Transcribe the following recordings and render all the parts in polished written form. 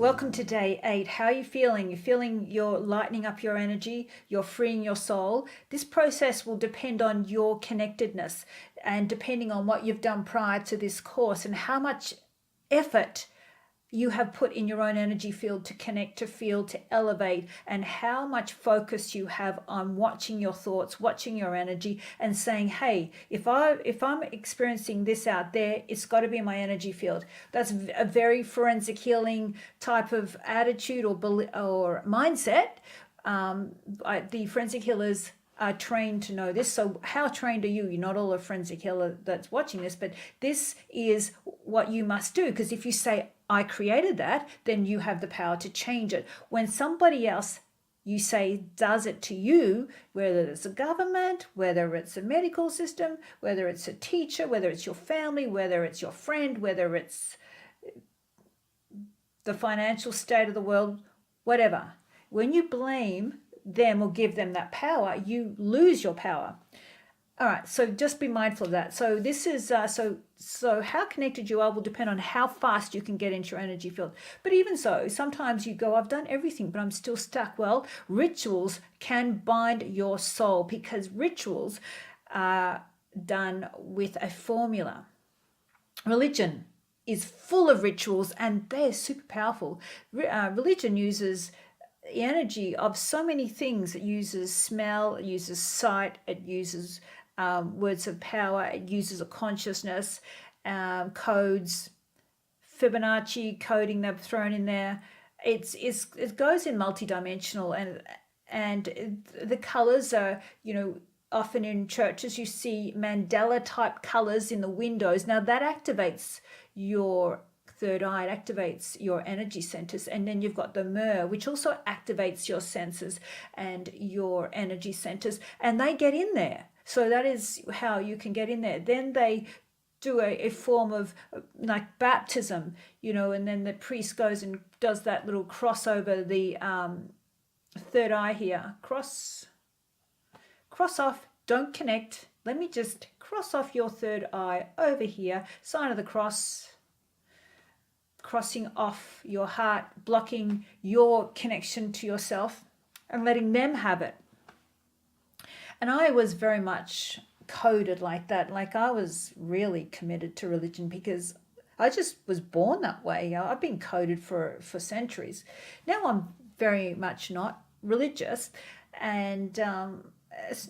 welcome to day 8. How are you feeling? You're feeling you're lightening up your energy, you're freeing your soul. This process will depend on your connectedness and depending on what you've done prior to this course and how much effort you have put in your own energy field to connect, to feel, to elevate, and how much focus you have on watching your thoughts, watching your energy, and saying, hey, if I'm experiencing this out there, it's got to be in my energy field. That's a very forensic healing type of attitude or mindset. The forensic healers are trained to know this. So how trained are you? You're not all a forensic healer that's watching this, but this is what you must do. Because if you say, I created that, then you have the power to change it. When somebody else, you say, does it to you, whether it's a government, whether it's a medical system, whether it's a teacher, whether it's your family, whether it's your friend, whether it's the financial state of the world, whatever. When you blame them or give them that power, you lose your power. All right, so just be mindful of that. So this is so how connected you are will depend on how fast you can get into your energy field. But even so, sometimes you go, I've done everything, but I'm still stuck. Well, rituals can bind your soul because rituals are done with a formula. Religion is full of rituals and they're super powerful. Religion uses the energy of so many things. It uses smell, it uses sight, it uses words of power, it uses a consciousness, codes, Fibonacci coding they've thrown in there. It goes in multidimensional and the colors are, often in churches you see mandala type colors in the windows. Now that activates your third eye, it activates your energy centers, and then you've got the myrrh, which also activates your senses and your energy centers, and they get in there. So that is how you can get in there. Then they do a form of like baptism, and then the priest goes and does that little cross over the third eye here. Cross off, don't connect. Let me just cross off your third eye over here. Sign of the cross. Crossing off your heart, blocking your connection to yourself and letting them have it. And I was very much coded like that. Like I was really committed to religion because I just was born that way. I've been coded for centuries. Now I'm very much not religious, and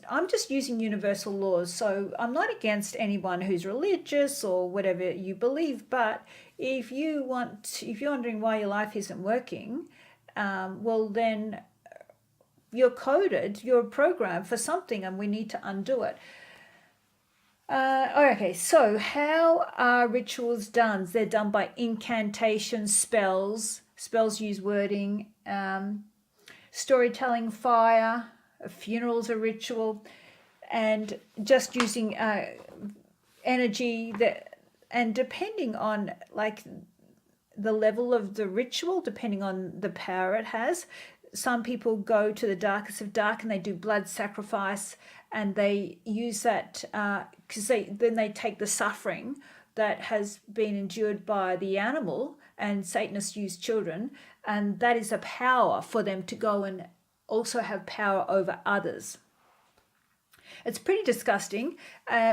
I'm just using universal laws. So I'm not against anyone who's religious or whatever you believe, but if you're wondering why your life isn't working, well then you're coded, you're programmed for something, and we need to undo it. Okay, so how are rituals done? They're done by incantations, spells. Spells use wording, storytelling, fire. A funeral's a ritual, and just using energy and depending on like the level of the ritual, depending on the power it has. Some people go to the darkest of dark and they do blood sacrifice, and they use that because then they take the suffering that has been endured by the animal, and Satanists use children, and that is a power for them to go and also have power over others. It's pretty disgusting.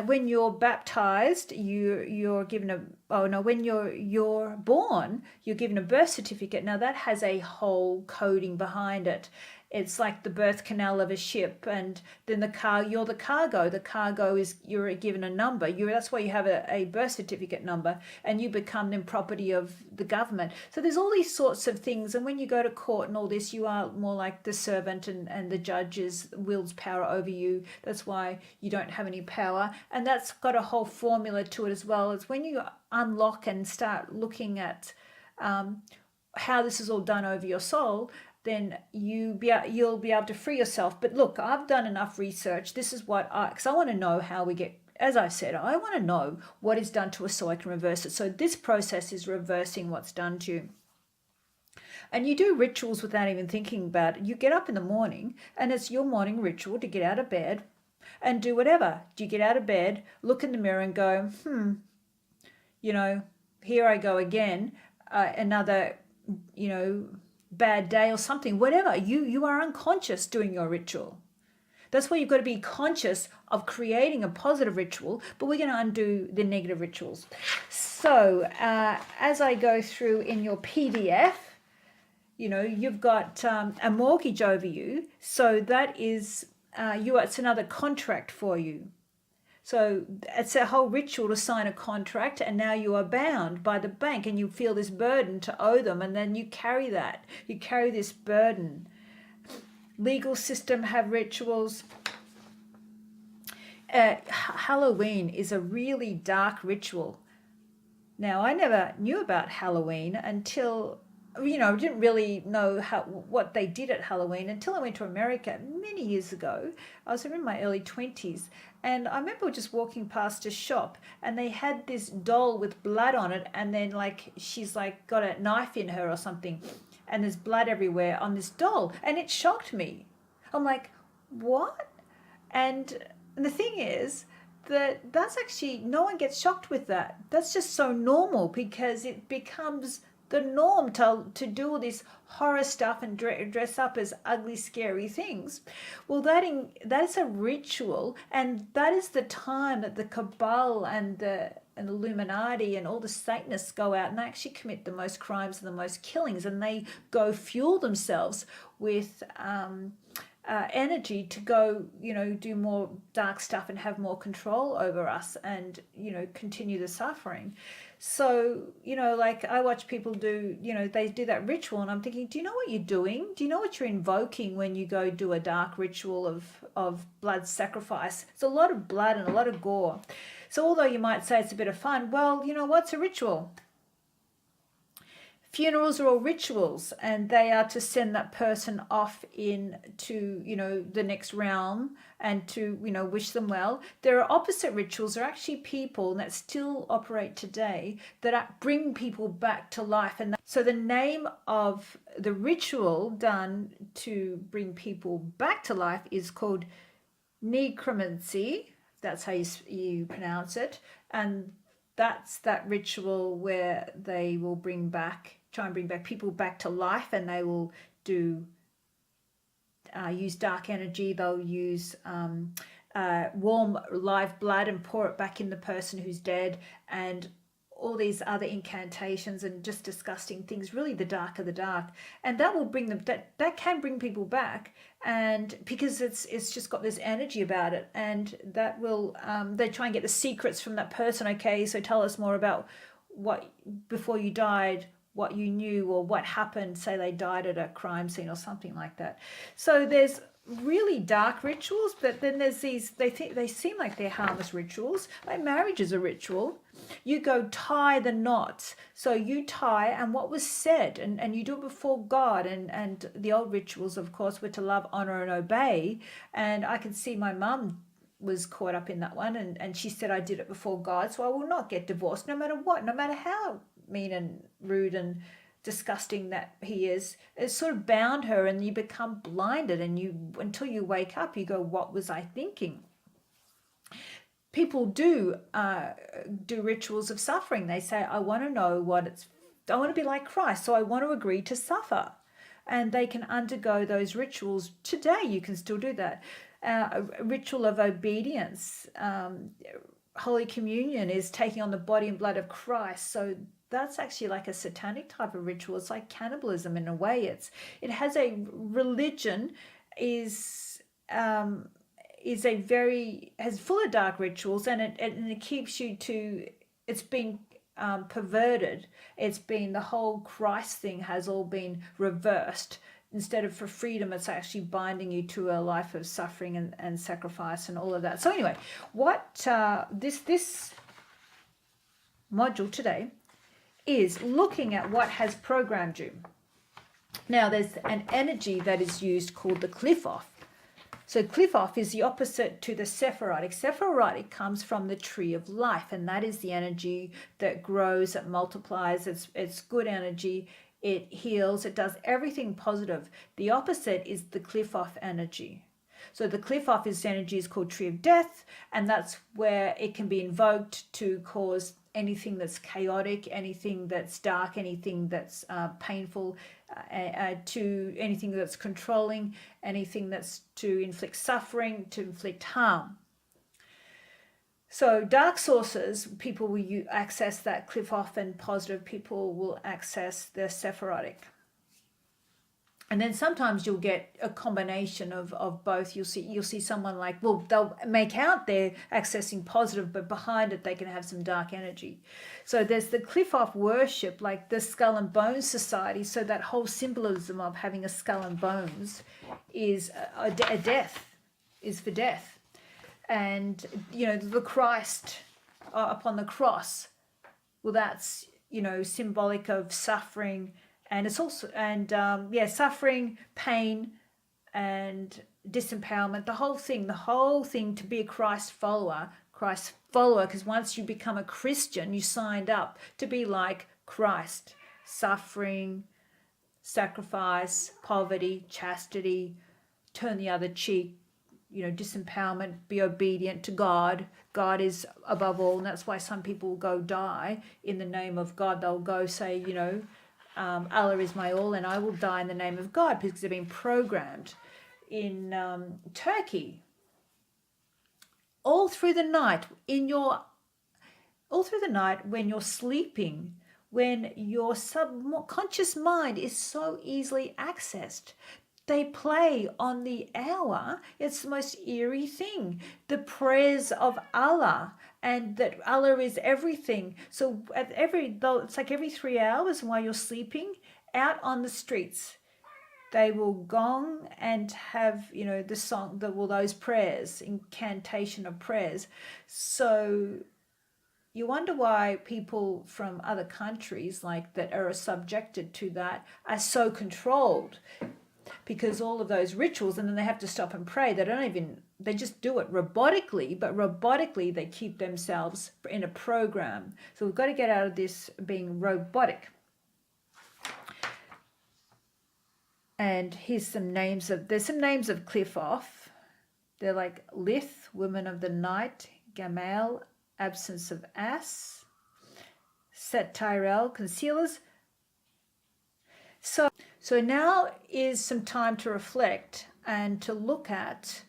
When you're baptized, you're given when you're born, you're given a birth certificate. Now that has a whole coding behind it. It's like the birth canal of a ship, and then you're the cargo. The cargo is you're given a number. That's why you have a birth certificate number, and you become then property of the government. So there's all these sorts of things, and when you go to court and all this, you are more like the servant, and the judge wields power over you. That's why you don't have any power, and that's got a whole formula to it as well. It's when you unlock and start looking at how this is all done over your soul, then you'll be able to free yourself. But look, I've done enough research. This is because I want to know how we get, as I said, I want to know what is done to us so I can reverse it. So this process is reversing what's done to you. And you do rituals without even thinking about it. You get up in the morning and it's your morning ritual to get out of bed and do whatever. Do you get out of bed, look in the mirror and go, here I go again, another you know, bad day or something, whatever, you are unconscious doing your ritual. That's why you've got to be conscious of creating a positive ritual, but we're going to undo the negative rituals. So as I go through in your PDF, you know, you've got a mortgage over you. So that is, it's another contract for you. So it's a whole ritual to sign a contract, and now you are bound by the bank and you feel this burden to owe them, and then you carry that. You carry this burden. Legal system have rituals. Halloween is a really dark ritual. Now, I never knew about Halloween until, you know, didn't really know what they did at Halloween until I went to America many years ago. I was in my early 20s, and I remember just walking past a shop, and they had this doll with blood on it, and then like she's like got a knife in her or something, and there's blood everywhere on this doll, and it shocked me. I'm like, what? And the thing is that that's actually, no one gets shocked with that. That's just so normal because it becomes the norm to do all this horror stuff and dress up as ugly, scary things. Well, that is a ritual, and that is the time that the Cabal and the Illuminati and all the Satanists go out and they actually commit the most crimes and the most killings, and they go fuel themselves with energy to go, you know, do more dark stuff and have more control over us and, you know, continue the suffering. So, you know, like I watch people do, you know, they do that ritual, and I'm thinking, do you know what you're doing? Do you know what you're invoking when you go do a dark ritual of blood sacrifice? It's a lot of blood and a lot of gore. So although you might say it's a bit of fun, well, you know what's a ritual? Funerals are all rituals, and they are to send that person off into, you know, the next realm and to, you know, wish them well. There are opposite rituals. There are actually people that still operate today that bring people back to life. And so the name of the ritual done to bring people back to life is called necromancy. That's how you pronounce it. And that's that ritual where they will try and bring back people back to life, and they will use dark energy. They'll use warm live blood and pour it back in the person who's dead, and all these other incantations and just disgusting things, really the dark of the dark. And that will bring them, that can bring people back, and because it's just got this energy about it, and that will they try and get the secrets from that person. Okay, so tell us more about what before you died, what you knew, or what happened. Say they died at a crime scene or something like that. So there's really dark rituals, but then there's these, they seem like they're harmless rituals. Like marriage is a ritual. You go tie the knots. So you tie, and what was said, and you do it before God. And the old rituals, of course, were to love, honor, and obey. And I can see my mum was caught up in that one, and she said, I did it before God, so I will not get divorced no matter what, no matter how mean and rude and disgusting that he is. It sort of bound her, and you become blinded, and you, until you wake up, you go, what was I thinking? People do rituals of suffering. They say, I want to know I want to be like Christ, so I want to agree to suffer. And they can undergo those rituals today. You can still do that. A ritual of obedience. Holy Communion is taking on the body and blood of Christ. So that's actually like a satanic type of ritual. It's like cannibalism in a way. It has a religion is full of dark rituals, and it keeps you to, it's been perverted. It's been, the whole Christ thing has all been reversed. Instead of for freedom, it's actually binding you to a life of suffering and sacrifice and all of that. So anyway, what this module today is looking at what has programmed you. Now, there's an energy that is used called the Qliphoth. So Qliphoth is the opposite to the Sephirotic. Sephirotic comes from the tree of life, and that is the energy that grows, that multiplies. It's good energy. It heals. It does everything positive. The opposite is the Qliphoth energy. So the cliff office energy is called Tree of Death, and that's where it can be invoked to cause anything that's chaotic, anything that's dark, anything that's painful, to anything that's controlling, anything that's to inflict suffering, to inflict harm. So dark sources, people will access that cliff off, and positive people will access the Sephirotic. And then sometimes you'll get a combination of both. You'll see someone like, well, they'll make out they're accessing positive, but behind it they can have some dark energy. So there's the cliff off worship, like the Skull and Bones Society. So that whole symbolism of having a skull and bones is a death, is for death. And, you know, the Christ upon the cross, well, that's, you know, symbolic of suffering. And it's also, and suffering, pain, and disempowerment, the whole thing to be a Christ follower, because once you become a Christian, you signed up to be like Christ, suffering, sacrifice, poverty, chastity, turn the other cheek, you know, disempowerment, be obedient to God. God is above all, and that's why some people will go die in the name of God. They'll go say, you know, Allah is my all, and I will die in the name of God, because they've been programmed. In Turkey, all through the night when you're sleeping, when your subconscious mind is so easily accessed, they play on the hour. It's the most eerie thing. The prayers of Allah, and that Allah is everything. So it's like every 3 hours while you're sleeping, out on the streets, they will gong and have, you know, the song, those prayers, incantation of prayers. So you wonder why people from other countries like that are subjected to that are so controlled, because all of those rituals, and then they have to stop and pray. They just do it robotically, but robotically they keep themselves in a program. So we've got to get out of this being robotic. And here's some names of cliff off. They're like Lith, women of the night, Gamal, absence of ass, Set Tyrell, concealers. So now is some time to reflect and to look at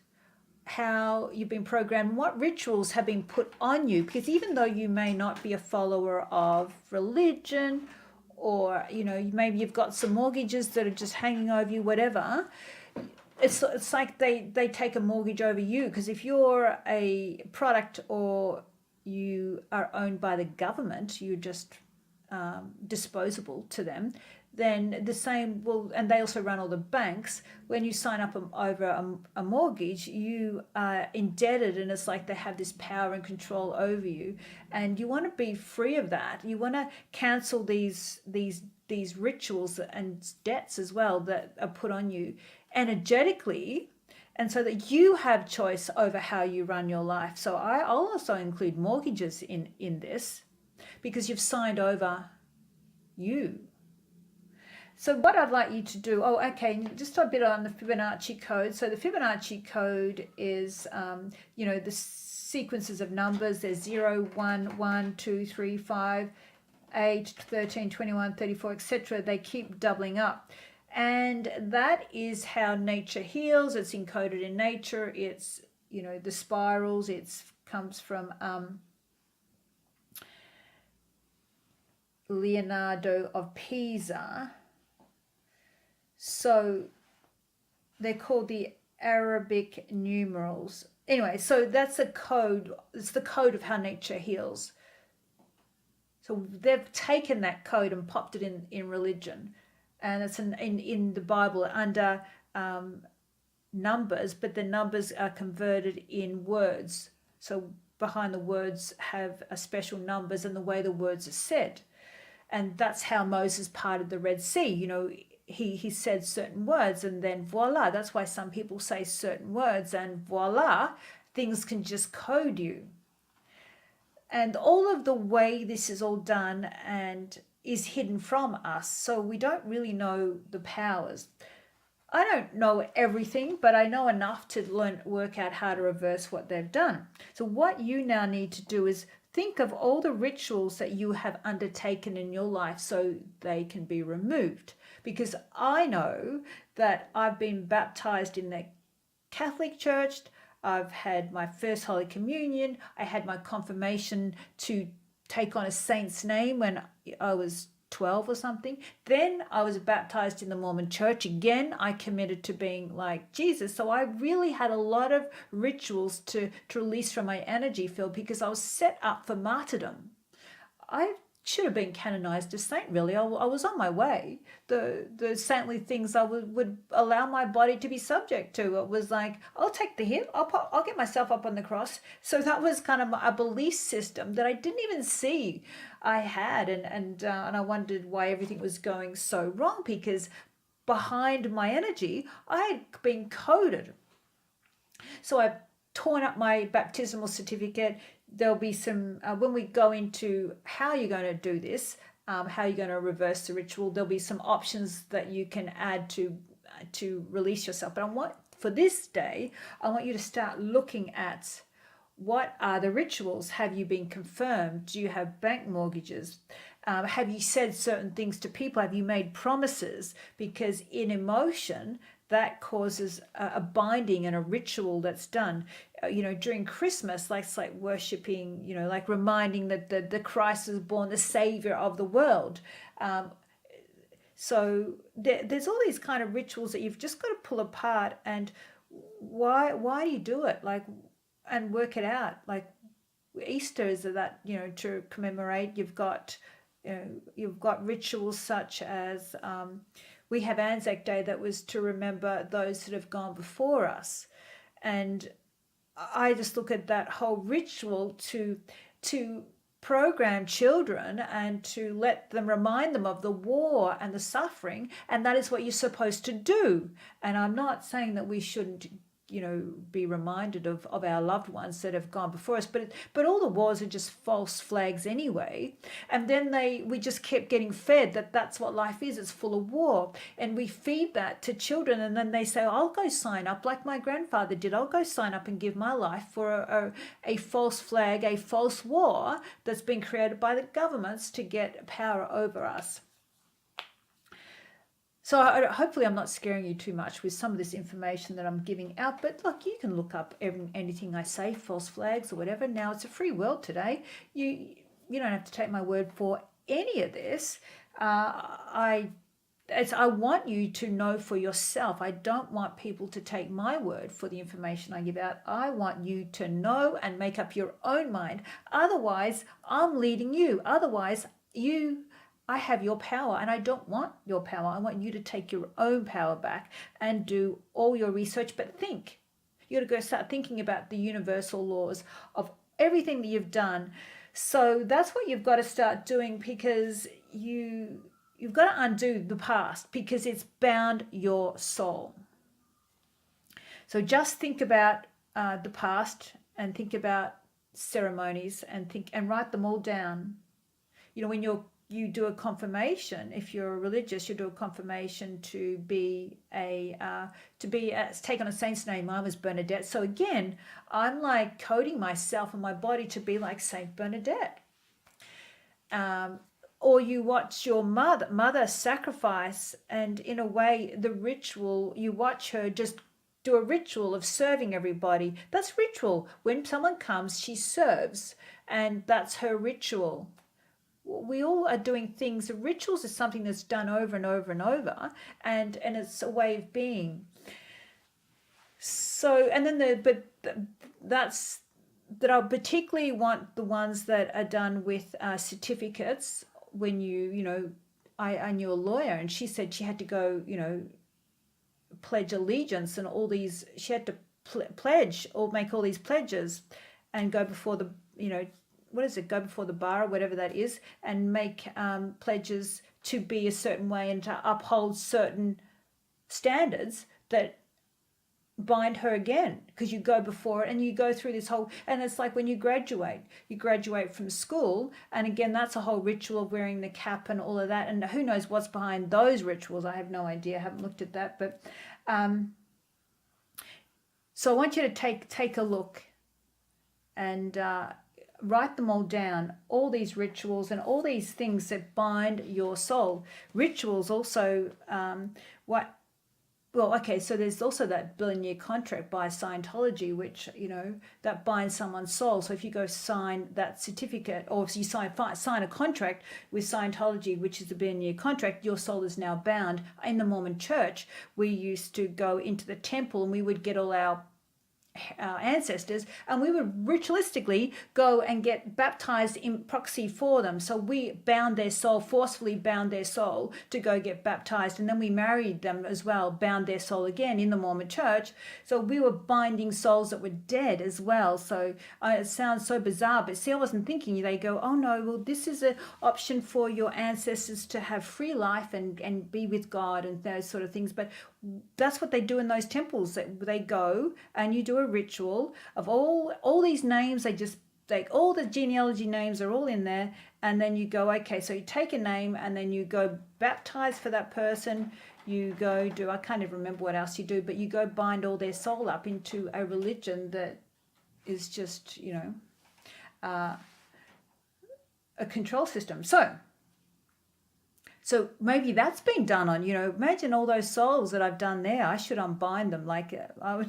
how you've been programmed, what rituals have been put on you, because even though you may not be a follower of religion, or, you know, maybe you've got some mortgages that are just hanging over you, whatever, it's like they take a mortgage over you, because if you're a product or you are owned by the government, you're just disposable to them. Then the same will, and they also run all the banks. When you sign up over a mortgage, you are indebted, and it's like they have this power and control over you. And you want to be free of that. You want to cancel these rituals and debts as well that are put on you energetically, and so that you have choice over how you run your life. So I'll also include mortgages in this, because you've signed over you. So what I'd like you to do, just a bit on the Fibonacci code. So the Fibonacci code is, you know, the sequences of numbers. There's 0, 1, 1, 2, 3, 5, 8, 13, 21, 34, etc. They keep doubling up. And that is how nature heals. It's encoded in nature. It's, you know, the spirals. It comes from Leonardo of Pisa. So they're called the Arabic numerals. Anyway, so that's a code. It's the code of how nature heals. So they've taken that code and popped it in religion. And it's in the Bible under numbers, but the numbers are converted in words. So behind the words have a special numbers and the way the words are said. And that's how Moses parted the Red Sea. You know, he said certain words, and then voila. That's why some people say certain words, and voila, things can just code you. And all of the way this is all done and is hidden from us, so we don't really know the powers. I don't know everything, but I know enough to work out how to reverse what they've done. So what you now need to do is think of all the rituals that you have undertaken in your life so they can be removed. Because I know that I've been baptized in the Catholic Church, I've had my first Holy Communion, I had my confirmation to take on a saint's name when I was 12 or something. Then I was baptized in the Mormon Church. Again, I committed to being like Jesus. So I really had a lot of rituals to release from my energy field because I was set up for martyrdom. I should have been canonized as saint, really. I was on my way. The saintly things I would allow my body to be subject to. It was like, I'll take the hit. I'll get myself up on the cross. So that was kind of a belief system that I didn't even see I had. And I wondered why everything was going so wrong, because behind my energy, I had been coded. So I torn up my baptismal certificate. There'll be some, when we go into how you're going to do this, how you're going to reverse the ritual, there'll be some options that you can add to release yourself. But for this day, I want you to start looking at what are the rituals. Have you been confirmed? Do you have bank mortgages? Have you said certain things to people? Have you made promises? Because in emotion, that causes a binding and a ritual that's done. During Christmas, like it's like worshiping, like reminding that the Christ was born, the Savior of the world. So there's all these kind of rituals that you've just got to pull apart, and why do you do it? Like, and work it out. Like Easter is that, to commemorate. You've got rituals such as we have Anzac Day, that was to remember those that have gone before us. And I just look at that whole ritual to program children and to let them, remind them of the war and the suffering, and that is what you're supposed to do. And I'm not saying that we shouldn't be reminded of our loved ones that have gone before us, but all the wars are just false flags anyway. And then we just kept getting fed that that's what life is. It's full of war, and we feed that to children, and then they say, I'll go sign up like my grandfather did. I'll go sign up and give my life for a false flag, a false war that's been created by the governments to get power over us. So hopefully I'm not scaring you too much with some of this information that I'm giving out. But look, you can look up anything I say, false flags or whatever. Now, it's a free world today. You don't have to take my word for any of this. I want you to know for yourself. I don't want people to take my word for the information I give out. I want you to know and make up your own mind. Otherwise, I'm leading you. Otherwise, I have your power, and I don't want your power. I want you to take your own power back and do all your research. But think. You got to go start thinking about the universal laws of everything that you've done. So that's what you've got to start doing, because you've got to undo the past, because it's bound your soul. So just think about the past, and think about ceremonies, and write them all down. When you do a confirmation, if you're religious, you do a confirmation to take on a saint's name. I was Bernadette. So again, I'm like coding myself and my body to be like Saint Bernadette. Or you watch your mother sacrifice, and in a way, the ritual, you watch her just do a ritual of serving everybody. That's ritual. When someone comes, she serves, and that's her ritual. We all are doing things. Rituals is something that's done over and over and over, and it's a way of being. So, and then that's that. I particularly want the ones that are done with certificates. When I knew a lawyer, and she said she had to go, pledge allegiance and all these. She had to pledge or make all these pledges, and go before the go before the bar or whatever that is, and make pledges to be a certain way and to uphold certain standards that bind her again, because you go before it and you go through this whole, and it's like when you graduate from school, and again, that's a whole ritual of wearing the cap and all of that, and who knows what's behind those rituals. I have no idea, I haven't looked at that, but So I want you to take a look and write them all down, all these rituals and all these things that bind your soul. Rituals also, so there's also that billion-year contract by Scientology, which, that binds someone's soul. So if you go sign that certificate, or if you sign a contract with Scientology, which is the billion-year contract, your soul is now bound. In the Mormon church, we used to go into the temple and we would get all our ancestors, and we would ritualistically go and get baptized in proxy for them. So we forcefully bound their soul to go get baptized, and then we married them as well, bound their soul again in the Mormon church. So we were binding souls that were dead as well. So it sounds so bizarre, but see, I wasn't thinking. They go, oh no, well, this is an option for your ancestors to have free life and be with God and those sort of things. But that's what they do in those temples. They go and you do a ritual of all these names. They just like all the genealogy names are all in there, and then you go, okay, so you take a name and then you go baptize for that person. You go do, I can't even remember what else you do, but you go bind all their soul up into a religion that is just a control system. So maybe that's been done on, imagine all those souls that I've done there. I should unbind them. Like I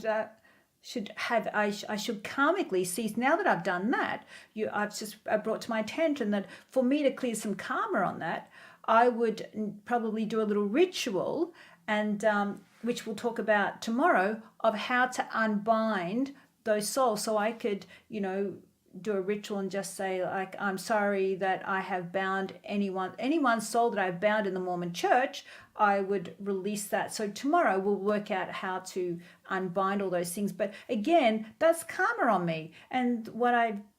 should karmically cease. Now that I've done that, I brought to my attention that for me to clear some karma on that, I would probably do a little ritual, and which we'll talk about tomorrow, of how to unbind those souls. So I could, do a ritual and just say, like, I'm sorry that I have bound anyone's soul that I've bound in the Mormon church. I would release that. So tomorrow we'll work out how to unbind all those things. But again, that's karma on me. And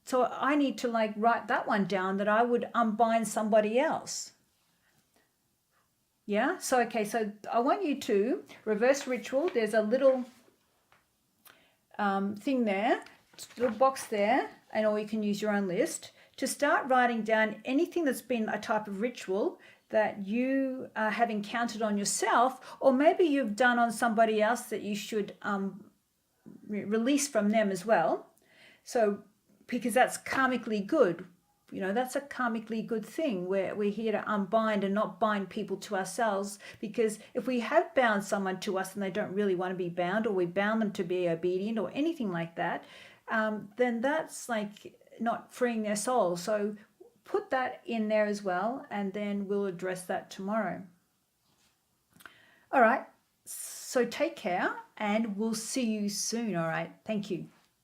so I need to write that one down, that I would unbind somebody else. Yeah. So, okay. So I want you to reverse ritual. There's a little thing there, little box there, or you can use your own list to start writing down anything that's been a type of ritual that you have encountered on yourself, or maybe you've done on somebody else that you should release from them as well. So, because that's karmically good. That's a karmically good thing, where we're here to unbind and not bind people to ourselves. Because if we have bound someone to us and they don't really want to be bound, or we bound them to be obedient or anything like that, then that's like not freeing their soul. So put that in there as well, and then we'll address that tomorrow. All right. So take care, and we'll see you soon. All right. Thank you.